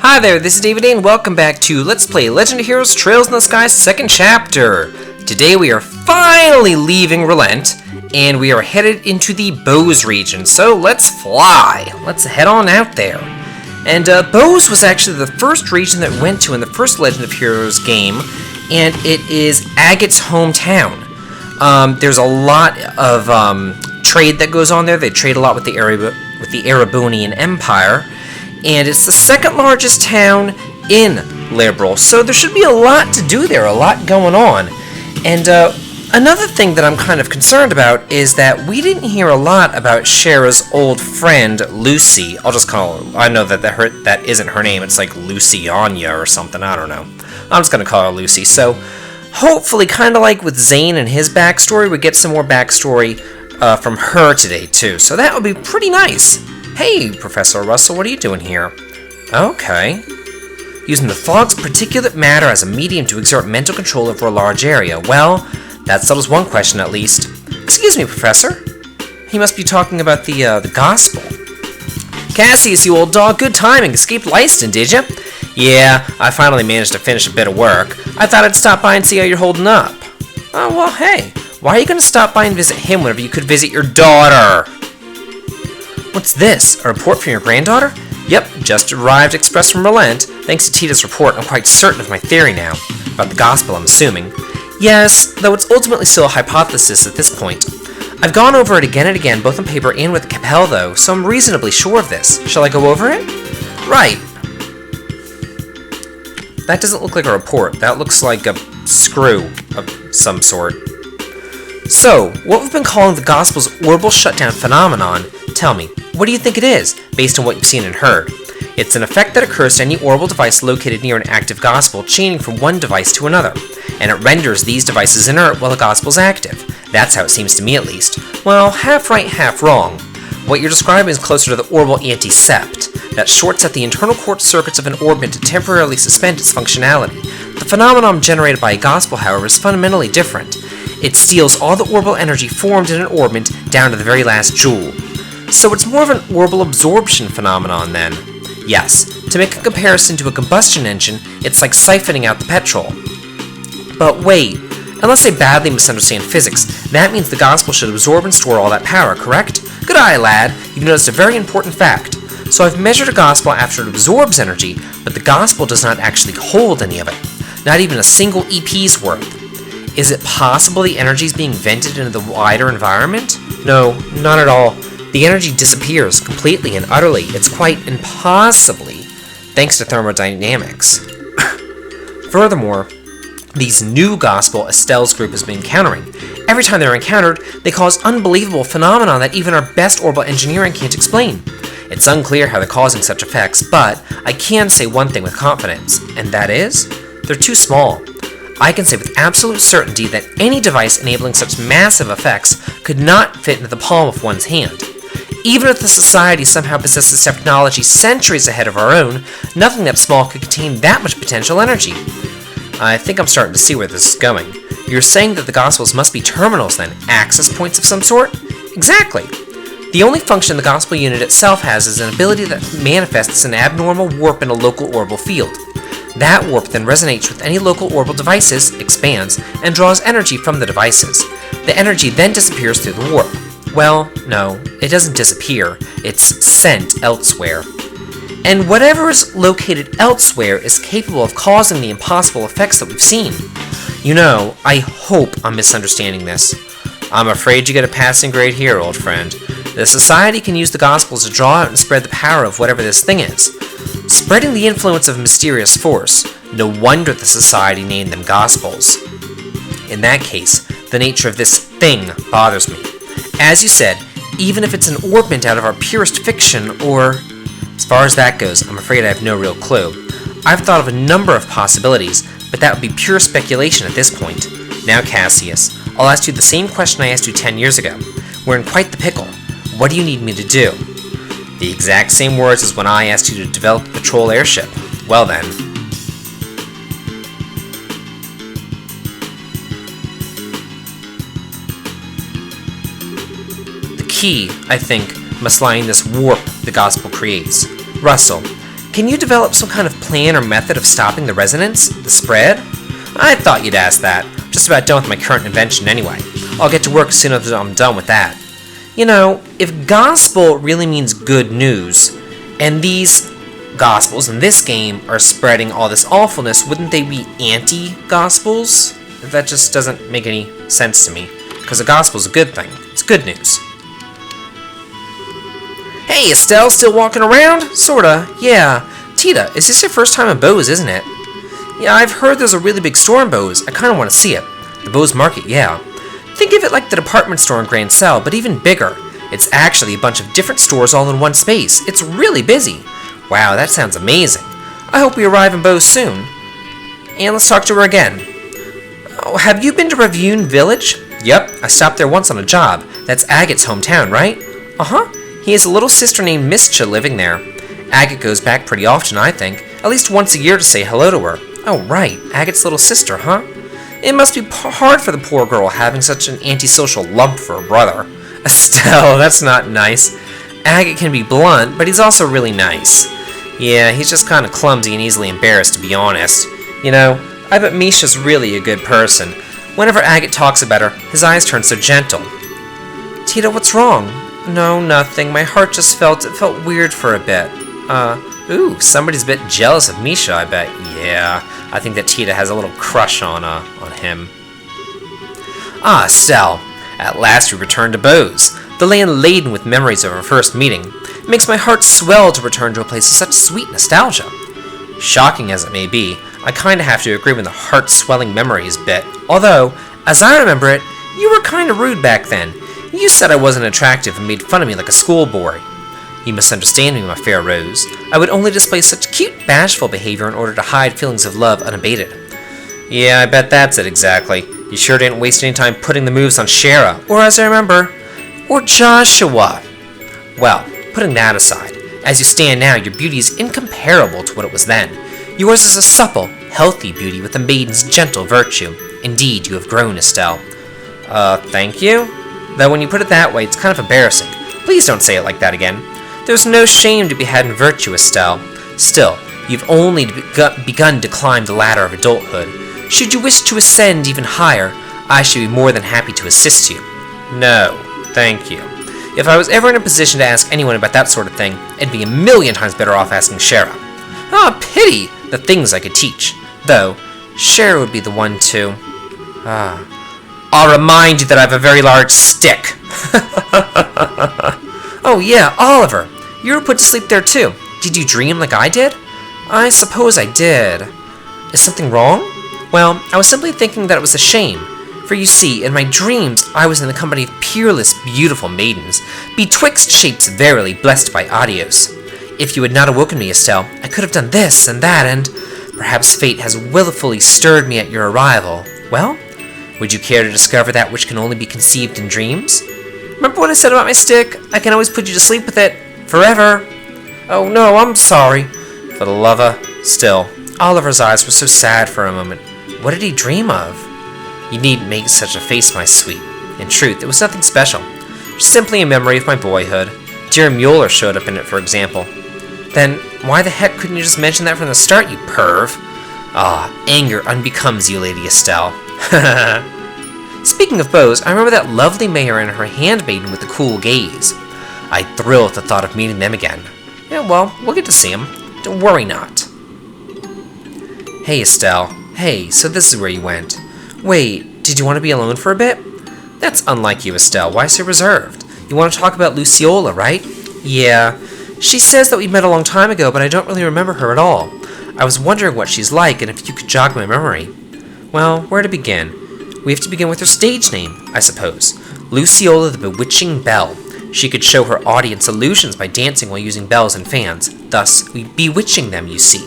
Hi there, this is David and welcome back to Let's Play Legend of Heroes Trails in the Sky 2nd Chapter. Today we are finally leaving Relent, and we are headed into the Bose region, so let's fly. Let's head on out there. And Bose was actually the first region that we went to in the first Legend of Heroes game, and it is Agate's hometown. There's a lot of trade that goes on there. They trade a lot with the Erebonian Empire. And it's the second largest town in Liberal, so there should be a lot to do there, a lot going on. And another thing that I'm kind of concerned about is that we didn't hear a lot about Schera's old friend, Lucy. I'll just call her, I know that isn't her name, it's like Luciania or something, I don't know. I'm just going to call her Lucy. So hopefully, kind of like with Zane and his backstory, we get some more backstory from her today too, so that would be pretty nice. Hey, Professor Russell, what are you doing here? Okay. Using the fog's particulate matter as a medium to exert mental control over a large area. Well, that settles one question at least. Excuse me, Professor. He must be talking about the gospel. Cassius, you old dog, good timing. Escaped Lyston, did you? Yeah, I finally managed to finish a bit of work. I thought I'd stop by and see how you're holding up. Oh, well, hey. Why are you going to stop by and visit him whenever you could visit your daughter? What's this? A report from your granddaughter? Yep, just arrived express from Relent. Thanks to Tita's report, I'm quite certain of my theory now. About the gospel, I'm assuming. Yes, though it's ultimately still a hypothesis at this point. I've gone over it again and again, both on paper and with Capel, though, so I'm reasonably sure of this. Shall I go over it? Right. That doesn't look like a report. That looks like a screw of some sort. So, what we've been calling the gospel's orbital shutdown phenomenon, tell me, what do you think it is, based on what you've seen and heard? It's an effect that occurs to any orbital device located near an active gospel, chaining from one device to another, and it renders these devices inert while the gospel's active. That's how it seems to me, at least. Well, half right, half wrong. What you're describing is closer to the orbital anti-sept, that shorts out the internal quartz circuits of an orbit to temporarily suspend its functionality. The phenomenon generated by a gospel, however, is fundamentally different. It steals all the orbital energy formed in an orbit down to the very last joule. So it's more of an orbital absorption phenomenon then. Yes, to make a comparison to a combustion engine, it's like siphoning out the petrol. But wait, unless I badly misunderstand physics, that means the gospel should absorb and store all that power, correct? Good eye, lad, you've noticed a very important fact. So I've measured a gospel after it absorbs energy, but the gospel does not actually hold any of it. Not even a single EP's worth. Is it possible the energy is being vented into the wider environment? No, not at all. The energy disappears completely and utterly. It's quite impossibly, thanks to thermodynamics. Furthermore, these new gospel Estelle's group has been encountering. Every time they're encountered, they cause unbelievable phenomena that even our best orbital engineering can't explain. It's unclear how they're causing such effects, but I can say one thing with confidence, and that is, they're too small. I can say with absolute certainty that any device enabling such massive effects could not fit into the palm of one's hand. Even if the society somehow possesses technology centuries ahead of our own, nothing that small could contain that much potential energy. I think I'm starting to see where this is going. You're saying that the gospels must be terminals then, access points of some sort? Exactly. The only function the gospel unit itself has is an ability that manifests an abnormal warp in a local orbital field. That warp then resonates with any local orbital devices, expands, and draws energy from the devices. The energy then disappears through the warp. Well, no, it doesn't disappear, it's sent elsewhere. And whatever is located elsewhere is capable of causing the impossible effects that we've seen. You know, I hope I'm misunderstanding this. I'm afraid you get a passing grade here, old friend. The society can use the gospels to draw out and spread the power of whatever this thing is. Spreading the influence of a mysterious force. No wonder the society named them gospels. In that case, the nature of this thing bothers me. As you said, even if it's an orbment out of our purest fiction, or... As far as that goes, I'm afraid I have no real clue. I've thought of a number of possibilities, but that would be pure speculation at this point. Now, Cassius, I'll ask you the same question I asked you 10 years ago. We're in quite the pickle. What do you need me to do? The exact same words as when I asked you to develop a patrol airship. Well then. The key, I think, must lie in this warp the gospel creates. Russell, Can you develop some kind of plan or method of stopping the resonance, the spread? I thought you'd ask that. I'm just about done with my current invention anyway. I'll get to work as soon as I'm done with that. You know, if gospel really means good news, and these gospels in this game are spreading all this awfulness, wouldn't they be anti-gospels? That just doesn't make any sense to me, because a gospel's a good thing. It's good news. Hey, Estelle, still walking around? Sorta, yeah. Tita, is this your first time in Bose, isn't it? Yeah, I've heard there's a really big store in Bose. I kinda want to see it. The Bose Market, yeah. Think of it like the department store in Grand Cell, but even bigger. It's actually a bunch of different stores all in one space. It's really busy. Wow, that sounds amazing. I hope we arrive in Bose soon. And let's talk to her again. Oh, have you been to Ravune Village? Yep, I stopped there once on a job. That's Agate's hometown, right? Uh-huh. He has a little sister named Mischa living there. Agate goes back pretty often, I think. At least once a year to say hello to her. Oh, right. Agate's little sister, huh? It must be hard for the poor girl having such an antisocial lump for a brother. Estelle, that's not nice. Agate can be blunt, but he's also really nice. Yeah, he's just kind of clumsy and easily embarrassed, to be honest. You know, I bet Mischa's really a good person. Whenever Agate talks about her, his eyes turn so gentle. Tita, what's wrong? No, nothing. My heart just felt weird for a bit. Ooh, somebody's a bit jealous of Mischa, I bet. Yeah, I think that Tita has a little crush on him. Ah, Estelle. At last we return to Bose, the land laden with memories of our first meeting. It makes my heart swell to return to a place of such sweet nostalgia. Shocking as it may be, I kinda have to agree with the heart-swelling memories bit, although, as I remember it, you were kinda rude back then. You said I wasn't attractive and made fun of me like a schoolboy. You misunderstand me, my fair Rose. I would only display such cute, bashful behavior in order to hide feelings of love unabated. Yeah, I bet that's it exactly. You sure didn't waste any time putting the moves on Schera, or as I remember, or Joshua. Well, putting that aside, as you stand now, your beauty is incomparable to what it was then. Yours is a supple, healthy beauty with a maiden's gentle virtue. Indeed, you have grown, Estelle. Thank you? Though when you put it that way, it's kind of embarrassing. Please don't say it like that again. There's no shame to be had in virtue, Estelle. Still, you've only begun to climb the ladder of adulthood. Should you wish to ascend even higher, I should be more than happy to assist you. No, thank you. If I was ever in a position to ask anyone about that sort of thing, it'd be a million times better off asking Schera. Ah, pity! The things I could teach. Though, Schera would be the one to... I'll remind you that I have a very large stick. Oh yeah, Oliver. You were put to sleep there too. Did you dream like I did? I suppose I did. Is something wrong? Well, I was simply thinking that it was a shame. For you see, in my dreams, I was in the company of peerless, beautiful maidens, betwixt shapes verily blessed by adios. If you had not awoken me, Estelle, I could have done this and that, and perhaps fate has willfully stirred me at your arrival. Well, would you care to discover that which can only be conceived in dreams? Remember what I said about my stick? I can always put you to sleep with it. Forever. Oh no, I'm sorry. For the lover. Still, Oliver's eyes were so sad for a moment. What did he dream of? You needn't make such a face, my sweet. In truth, it was nothing special. Simply a memory of my boyhood. Dear Mueller showed up in it, for example. Then, why the heck couldn't you just mention that from the start, you perv? Ah, anger unbecomes you, Lady Estelle. Speaking of Bose, I remember that lovely mayor and her handmaiden with the cool gaze. I thrill at the thought of meeting them again. Yeah, well, we'll get to see them. Don't worry not. Hey, Estelle. Hey, so this is where you went. Wait, did you want to be alone for a bit? That's unlike you, Estelle. Why so reserved? You want to talk about Luciola, right? Yeah. She says that we met a long time ago, but I don't really remember her at all. I was wondering what she's like, and if you could jog my memory. Well, where to begin? We have to begin with her stage name, I suppose. Luciola the Bewitching Belle. She could show her audience illusions by dancing while using bells and fans, thus bewitching them, you see.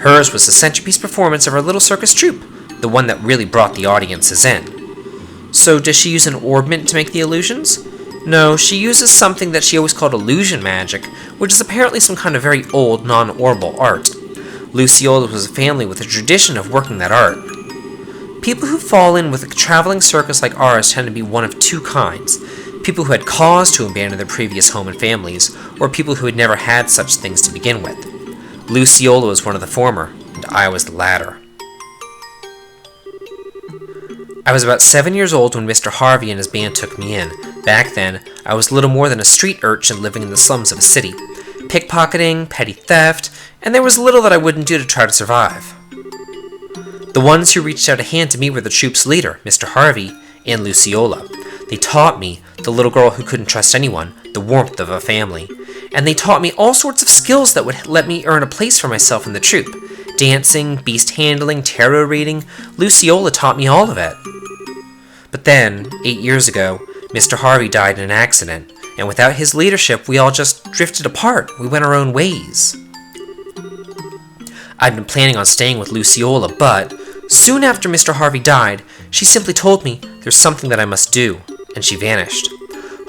Hers was the centerpiece performance of her little circus troupe, the one that really brought the audiences in. So does she use an orbment to make the illusions? No, she uses something that she always called illusion magic, which is apparently some kind of very old, non-orbal art. Luciola was a family with a tradition of working that art. People who fall in with a traveling circus like ours tend to be one of two kinds. People who had cause to abandon their previous home and families, or people who had never had such things to begin with. Luciola was one of the former, and I was the latter. I was about 7 years old when Mr. Harvey and his band took me in. Back then, I was little more than a street urchin living in the slums of a city. Pickpocketing, petty theft, and there was little that I wouldn't do to try to survive. The ones who reached out a hand to me were the troop's leader, Mr. Harvey, and Luciola. They taught me, the little girl who couldn't trust anyone, the warmth of a family. And they taught me all sorts of skills that would let me earn a place for myself in the troop. Dancing, beast handling, tarot reading. Luciola taught me all of it. But then, 8 years ago, Mr. Harvey died in an accident, and without his leadership, we all just drifted apart. We went our own ways. I'd been planning on staying with Luciola, but soon after Mr. Harvey died, she simply told me there's something that I must do, and she vanished.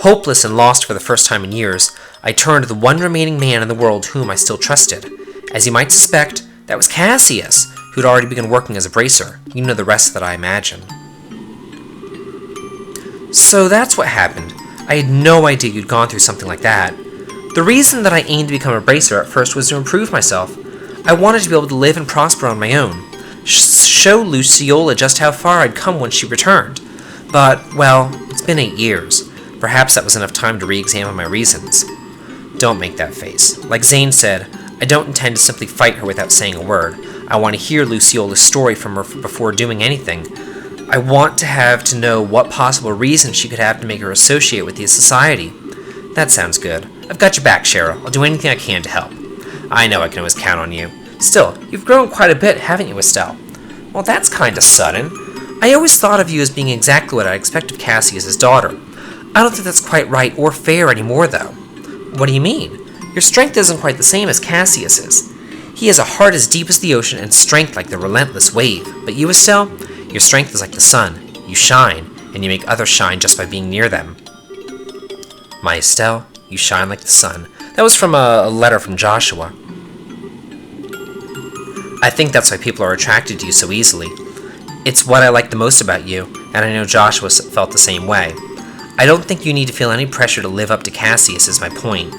Hopeless and lost for the first time in years, I turned to the one remaining man in the world whom I still trusted. As you might suspect, that was Cassius, who'd already begun working as a bracer. You know the rest that I imagine. So that's what happened. I had no idea you'd gone through something like that. The reason that I aimed to become a bracer at first was to improve myself. I wanted to be able to live and prosper on my own. Show Luciola just how far I'd come when she returned. But, well, it's been 8 years. Perhaps that was enough time to re-examine my reasons. Don't make that face. Like Zane said, I don't intend to simply fight her without saying a word. I want to hear Luciola's story from her before doing anything. I want to know what possible reason she could have to make her associate with the society. That sounds good. I've got your back, Schera. I'll do anything I can to help. I know I can always count on you. Still, you've grown quite a bit, haven't you, Estelle? Well, that's kinda sudden. I always thought of you as being exactly what I expect of Cassius's daughter. I don't think that's quite right or fair anymore, though. What do you mean? Your strength isn't quite the same as Cassius's. He has a heart as deep as the ocean and strength like the relentless wave. But you, Estelle? Your strength is like the sun. You shine, and you make others shine just by being near them. My Estelle, you shine like the sun. That was from a letter from Joshua. I think that's why people are attracted to you so easily. It's what I like the most about you, and I know Joshua felt the same way. I don't think you need to feel any pressure to live up to Cassius is my point.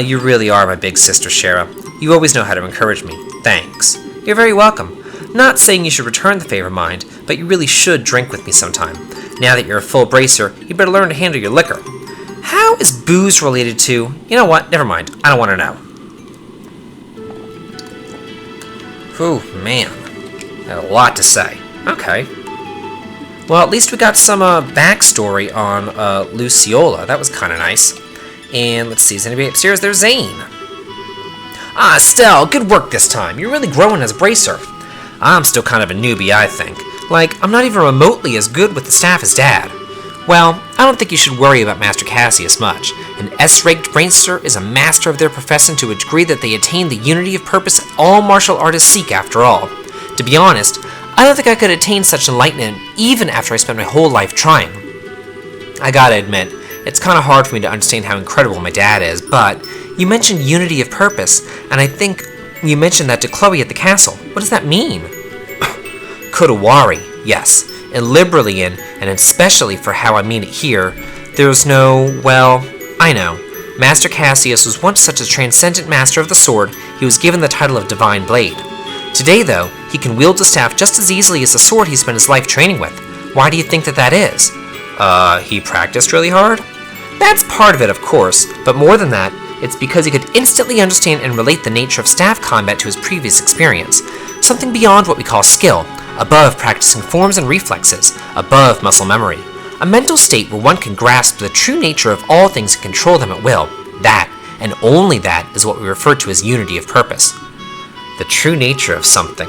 You really are my big sister, Schera. You always know how to encourage me. Thanks. You're very welcome. Not saying you should return the favor, mind, but you really should drink with me sometime. Now that you're a full bracer, you better learn to handle your liquor. How is booze related to... You know what? Never mind. I don't want to know. Whew, man. Had a lot to say. Okay. Well, at least we got some backstory on Luciola. That was kind of nice. And let's see, is anybody upstairs? There's Zane. Ah, Estelle, good work this time. You're really growing as a bracer. I'm still kind of a newbie, I think. Like, I'm not even remotely as good with the staff as Dad. Well, I don't think you should worry about Master Cassius much. An S-ranked bracer is a master of their profession to a degree that they attain the unity of purpose that all martial artists seek after all. To be honest, I don't think I could attain such enlightenment even after I spent my whole life trying. I gotta admit, it's kind of hard for me to understand how incredible my dad is, but you mentioned unity of purpose, and I think you mentioned that to Chloe at the castle. What does that mean? Kudawari, yes, and liberally in, and especially for how I mean it here, there's no, well, I know. Master Cassius was once such a transcendent master of the sword, he was given the title of Divine Blade. Today, though, he can wield the staff just as easily as the sword he spent his life training with. Why do you think that is? He practiced really hard? That's part of it, of course, but more than that, it's because he could instantly understand and relate the nature of staff combat to his previous experience. Something beyond what we call skill, above practicing forms and reflexes, above muscle memory. A mental state where one can grasp the true nature of all things and control them at will. That, and only that, is what we refer to as unity of purpose. The true nature of something.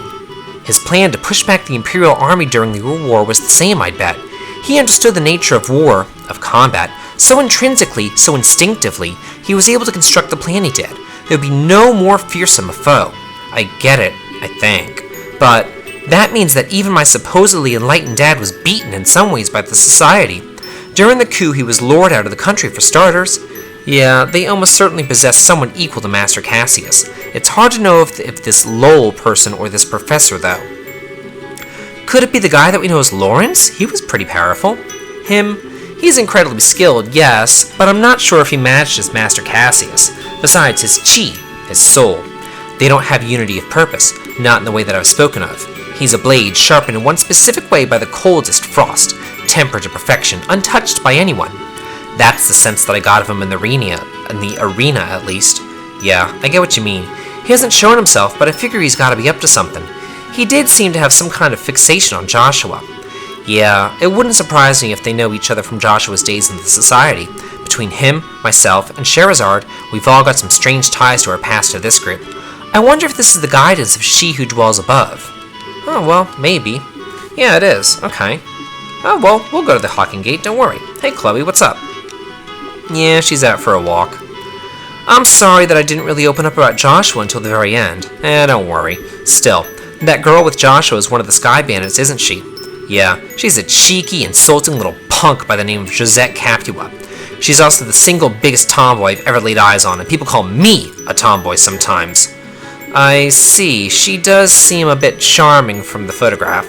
His plan to push back the Imperial Army during the war was the same, I'd bet. He understood the nature of war, of combat, so intrinsically, so instinctively, he was able to construct the plan he did. There would be no more fearsome a foe. I get it, I think. But that means that even my supposedly enlightened dad was beaten in some ways by the society. During the coup, he was lured out of the country for starters. Yeah, they almost certainly possess someone equal to Master Cassius. It's hard to know if this Lowell person or this professor, though. Could it be the guy that we know as Lawrence? He was pretty powerful. Him? He's incredibly skilled, yes, but I'm not sure if he matched his Master Cassius. Besides, his chi, his soul. They don't have unity of purpose, not in the way that I've spoken of. He's a blade sharpened in one specific way by the coldest frost, tempered to perfection, untouched by anyone. That's the sense that I got of him in the arena at least. Yeah, I get what you mean. He hasn't shown himself, but I figure he's got to be up to something. He did seem to have some kind of fixation on Joshua. Yeah, it wouldn't surprise me if they know each other from Joshua's days in the society. Between him, myself, and Scherazard, we've all got some strange ties to our past to this group. I wonder if this is the guidance of she who dwells above. Oh, well, maybe. Yeah, it is. Okay. Oh, well, we'll go to the Hawking Gate, don't worry. Hey, Chloe, what's up? Yeah, she's out for a walk. I'm sorry that I didn't really open up about Joshua until the very end. Don't worry. Still, that girl with Joshua is one of the Sky Bandits, isn't she? Yeah, she's a cheeky, insulting little punk by the name of Josette Capua. She's also the single biggest tomboy I've ever laid eyes on, and people call me a tomboy sometimes. I see. She does seem a bit charming from the photograph.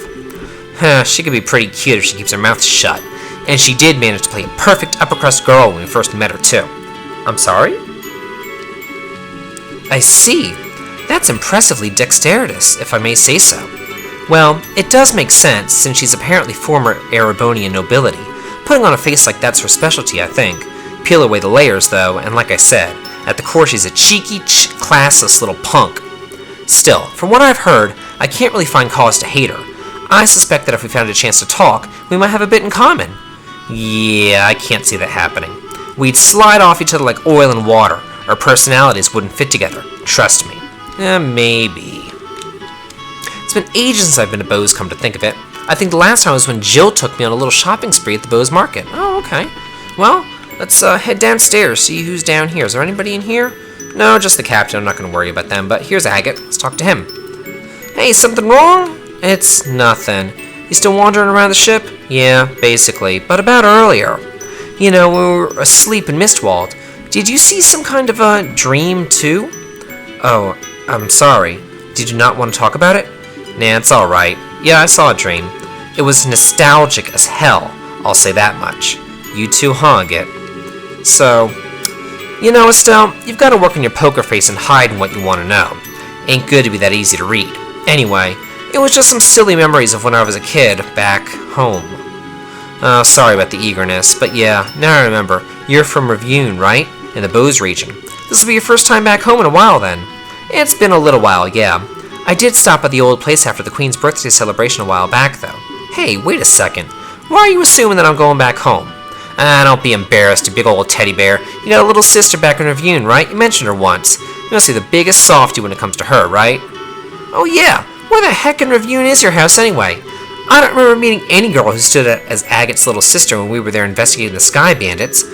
She could be pretty cute if she keeps her mouth shut. And she did manage to play a perfect upper-crust girl when we first met her, too. I'm sorry? I see. That's impressively dexterous, if I may say so. Well, it does make sense, since she's apparently former Erebonian nobility. Putting on a face like that's her specialty, I think. Peel away the layers, though, and like I said, at the core she's a cheeky, classless little punk. Still, from what I've heard, I can't really find cause to hate her. I suspect that if we found a chance to talk, we might have a bit in common. Yeah, I can't see that happening. We'd slide off each other like oil and water. Our personalities wouldn't fit together. Trust me. Maybe. It's been ages since I've been to Beau's, come to think of it. I think the last time was when Jill took me on a little shopping spree at the Beau's Market. Oh, okay. Well, let's head downstairs, see who's down here. Is there anybody in here? No, just the captain. I'm not going to worry about them, but here's Agate. Let's talk to him. Hey, something wrong? It's nothing. You still wandering around the ship? Yeah, basically, but about earlier. You know, when we were asleep in Mistwald. Did you see some kind of a dream, too? Oh, I'm sorry. Did you not want to talk about it? Nah, it's alright. Yeah, I saw a dream. It was nostalgic as hell, I'll say that much. You too, huh, Agate? So, you know, Estelle, you've got to work on your poker face and hide in what you want to know. Ain't good to be that easy to read. Anyway, it was just some silly memories of when I was a kid back home. Oh, sorry about the eagerness, but yeah, now I remember. You're from Revune, right? In the Beau's region. This will be your first time back home in a while, then. It's been a little while, yeah. I did stop at the old place after the Queen's birthday celebration a while back, though. Hey, wait a second. Why are you assuming that I'm going back home? Don't be embarrassed, you big old teddy bear. You got a little sister back in Revune, right? You mentioned her once. You must be the biggest softy when it comes to her, right? Oh yeah, where the heck in Revune is your house anyway? I don't remember meeting any girl who stood out as Agate's little sister when we were there investigating the Sky Bandits.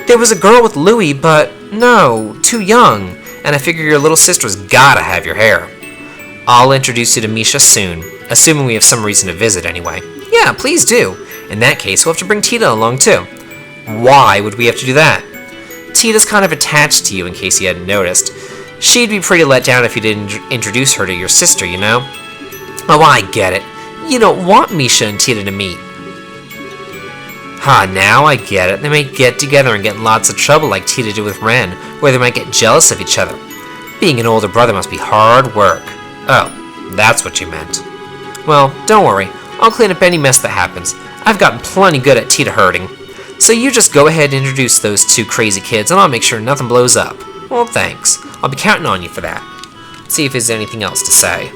There was a girl with Louis, but no, too young, and I figure your little sister's gotta have your hair. I'll introduce you to Misha soon, assuming we have some reason to visit anyway. Yeah, please do. In that case, we'll have to bring Tita along too. Why would we have to do that? Tita's kind of attached to you, in case you hadn't noticed. She'd be pretty let down if you didn't introduce her to your sister, you know? Oh, I get it. You don't want Misha and Tita to meet. Now I get it. They may get together and get in lots of trouble like Tita did with Ren, where they might get jealous of each other. Being an older brother must be hard work. Oh, that's what you meant. Well, don't worry. I'll clean up any mess that happens. I've gotten plenty good at Tita herding. So you just go ahead and introduce those two crazy kids, and I'll make sure nothing blows up. Well, thanks. I'll be counting on you for that. Let's see if there's anything else to say.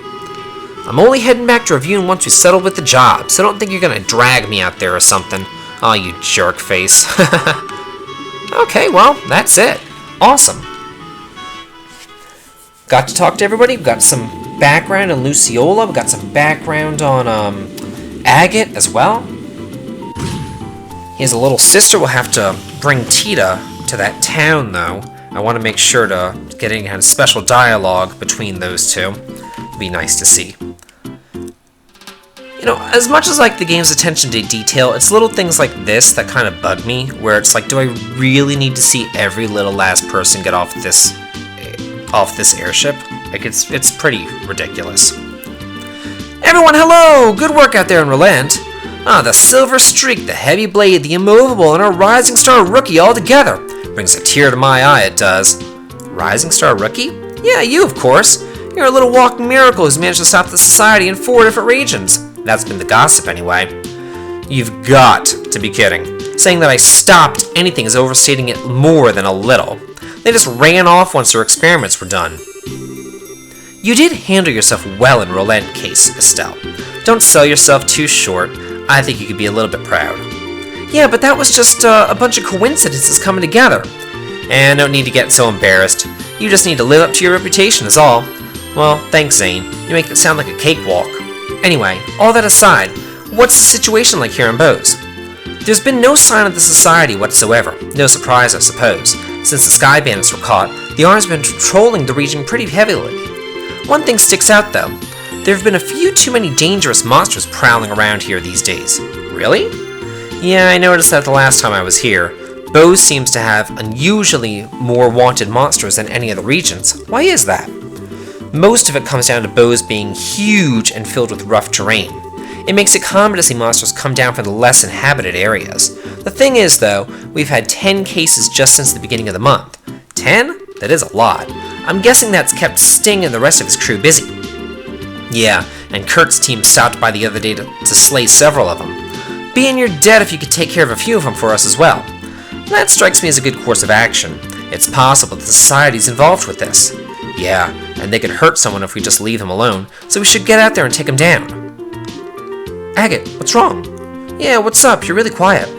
I'm only heading back to Revune once we settle with the job, so don't think you're gonna drag me out there or something. Oh, you jerk face. Okay, well, that's it. Awesome. Got to talk to everybody. We've got some background on Luciola. We've got some background on Agate as well. He has a little sister. We'll have to bring Tita to that town, though. I want to make sure to get any kind of special dialogue between those two. It'd be nice to see. You know, as much as like the game's attention to detail, it's little things like this that kind of bug me, where it's like, do I really need to see every little last person get off this airship? Like, it's pretty ridiculous. Everyone, hello! Good work out there in Relent. The Silver Streak, the Heavy Blade, the Immovable, and our Rising Star Rookie all together. Brings a tear to my eye, it does. Rising Star Rookie? Yeah, you, of course. You're a little walking miracle who's managed to stop the society in 4 different regions. That's been the gossip anyway. You've got to be kidding. Saying that I stopped anything is overstating it more than a little. They just ran off once their experiments were done. You did handle yourself well in Roland case, Estelle. Don't sell yourself too short. I think you could be a little bit proud. Yeah, but that was just a bunch of coincidences coming together. And no need to get so embarrassed. You just need to live up to your reputation is all. Well, thanks, Zane. You make it sound like a cakewalk. Anyway, all that aside, what's the situation like here in Bose? There's been no sign of the society whatsoever. No surprise, I suppose. Since the Sky Bandits were caught, the Army's been patrolling the region pretty heavily. One thing sticks out, though. There have been a few too many dangerous monsters prowling around here these days. Really? Yeah, I noticed that the last time I was here. Bose seems to have unusually more wanted monsters than any other regions. Why is that? Most of it comes down to Bose being huge and filled with rough terrain. It makes it common to see monsters come down from the less inhabited areas. The thing is, though, we've had 10 cases just since the beginning of the month. 10? That is a lot. I'm guessing that's kept Sting and the rest of his crew busy. Yeah, and Kurt's team stopped by the other day to slay several of them. Be in your debt if you could take care of a few of them for us as well. That strikes me as a good course of action. It's possible that the society's involved with this. Yeah, and they could hurt someone if we just leave them alone, so we should get out there and take them down. Agate, what's wrong? Yeah, what's up? You're really quiet.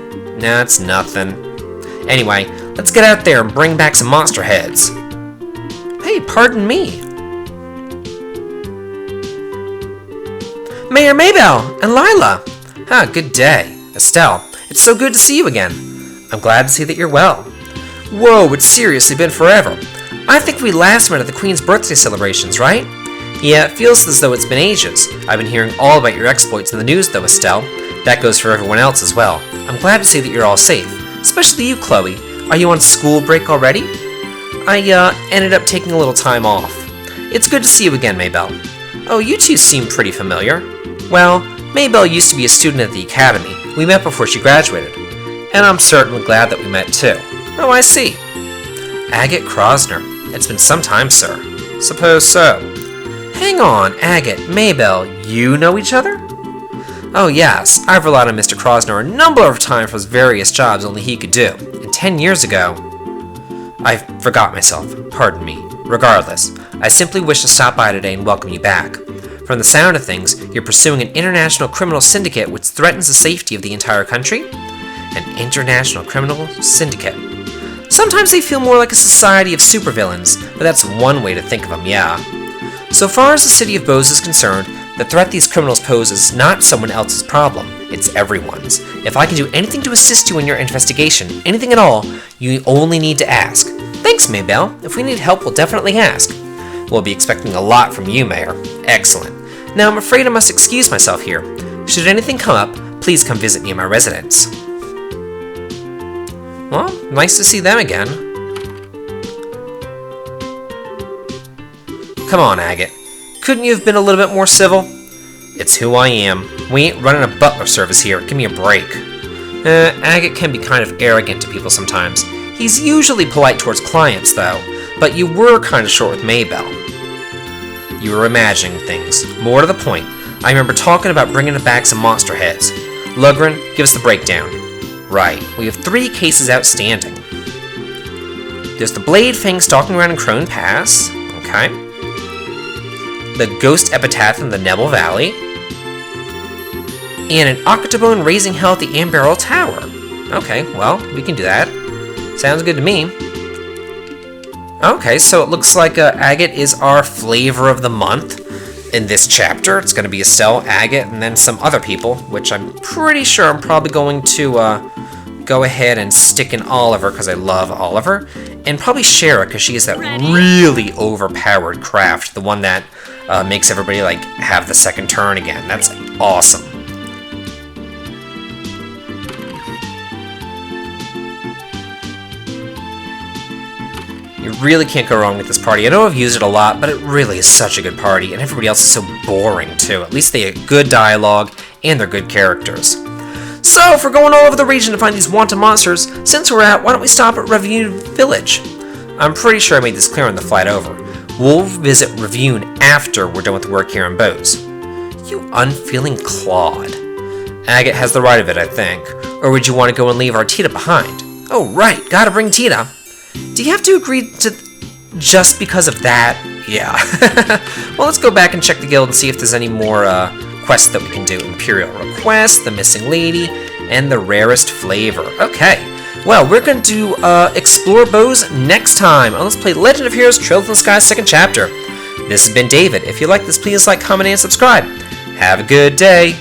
Nah, it's nothing. Anyway, let's get out there and bring back some monster heads. Hey, pardon me. Mayor Maybell and Lila. Ah, good day. Estelle, it's so good to see you again. I'm glad to see that you're well. Whoa, it's seriously been forever. I think we last met at the Queen's birthday celebrations, right? Yeah, it feels as though it's been ages. I've been hearing all about your exploits in the news, though, Estelle. That goes for everyone else as well. I'm glad to see that you're all safe. Especially you, Chloe. Are you on school break already? I ended up taking a little time off. It's good to see you again, Maybell. Oh, you two seem pretty familiar. Well, Maybell used to be a student at the academy. We met before she graduated. And I'm certainly glad that we met too. Oh, I see. Agate Krosner. It's been some time, sir. Suppose so. Hang on, Agate, Maybell, you know each other? Oh yes, I've relied on Mr. Krosner a number of times for his various jobs only he could do. And 10 years ago... I forgot myself. Pardon me. Regardless, I simply wish to stop by today and welcome you back. From the sound of things, you're pursuing an international criminal syndicate which threatens the safety of the entire country? An international criminal syndicate. Sometimes they feel more like a society of supervillains, but that's one way to think of them, yeah. So far as the city of Bose is concerned, the threat these criminals pose is not someone else's problem, it's everyone's. If I can do anything to assist you in your investigation, anything at all, you only need to ask. Thanks, Maybell. If we need help, we'll definitely ask. We'll be expecting a lot from you, Mayor. Excellent. Now I'm afraid I must excuse myself here. Should anything come up, please come visit me at my residence. Well, nice to see them again. Come on, Agate. Couldn't you have been a little bit more civil? It's who I am. We ain't running a butler service here. Give me a break. Agate can be kind of arrogant to people sometimes. He's usually polite towards clients, though. But you were kind of short with Maybell. You were imagining things. More to the point, I remember talking about bringing back some monster heads. Lugren, give us the breakdown. Right, we have 3 cases outstanding. There's the Blade Fang stalking around in Crone Pass. Okay. The Ghost Epitaph in the Nebel Valley. And an Octobone raising hell at the Ambarrel Tower. Okay, well, we can do that. Sounds good to me. Okay, so it looks like Agate is our flavor of the month in this chapter. It's going to be Estelle, Agate, and then some other people, which I'm pretty sure I'm probably going to go ahead and stick in Oliver, because I love Oliver, and probably Schera, because she is that really overpowered craft, the one that makes everybody like have the second turn again. That's awesome. You really can't go wrong with this party. I know I've used it a lot, but it really is such a good party, and everybody else is so boring too. At least they have good dialogue, and they're good characters. So, if we're going all over the region to find these wanted monsters, since we're out, why don't we stop at Revenue Village? I'm pretty sure I made this clear on the flight over. We'll visit Ravune after we're done with work here on boats. You unfeeling clod. Agate has the right of it, I think. Or would you want to go and leave our Tita behind? Oh, right, gotta bring Tita. Do you have to agree to just because of that? Yeah. Well, let's go back and check the guild and see if there's any more quests that we can do. Imperial Request, the Missing Lady, and the Rarest Flavor. Okay. Well, we're going to explore bows next time on Let's Play Legend of Heroes Trail from the Sky 2nd Chapter. This has been David. If you like this, please like, comment, and subscribe. Have a good day.